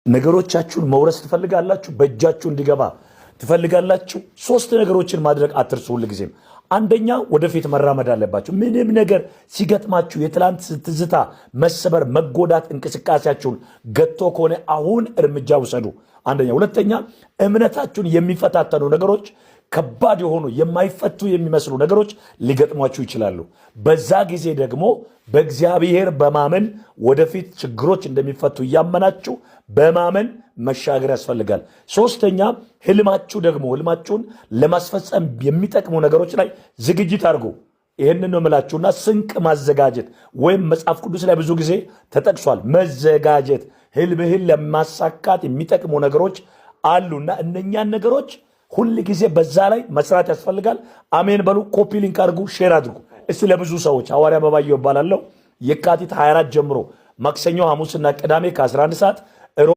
ነገሮቻችሁን መውረስ ትፈልጋላችሁ? በእጃችሁ እንዲገባ ትፈልጋላችሁ? ሶስት ነገሮችን ማድረግ አትርሱ ሁልጊዜም። አንደኛ ወደፊት መራመድ አለባችሁ። ምንም ነገር ሲገጥማችሁ የትላንት ትዝታ፣ መሰበር፣ መጎዳት እንቅስቃሴያችሁን ገቶ ከሆነ አሁን እርምጃ ውሰዱ። አንደኛ። ሁለተኛ እምነታችሁን የሚፈታተኑ ነገሮች፣ ከባድ የሆኑ የማይፈቱ የሚመስሉ ነገሮች ሊገጥሟችሁ ይችላሉ። በዛ ጊዜ ደግሞ በእግዚአብሔር በማመን ወደፊት ችግሮች እንደሚፈቱ እያመናችሁ በማመን መሻገር ያስፈልጋል። ሶስተኛ ህልማችሁ ደግሞ ህልማችሁን ለማስፈጸም የሚጠቅሙ ነገሮች ላይ ዝግጅት አድርጉ። ይህንን ነው የምላችሁና ስንቅ ማዘጋጀት ወይም መጽሐፍ ቅዱስ ላይ ብዙ ጊዜ ተጠቅሷል። መዘጋጀት ህልምህን ለማሳካት የሚጠቅሙ ነገሮች አሉና እነኛን ነገሮች ሁል ጊዜ በዛ ላይ መስራት ያስፈልጋል። አሜን በሉ። ኮፒ ሊንክ አድርጉ፣ ሼር አድርጉ። እስቲ ለብዙ ሰዎች ሐዋርያ አበባየሁ እባላለሁ። የካቲት 24 ጀምሮ ማክሰኞ፣ ሐሙስና ቅዳሜ ከ11 ሰዓት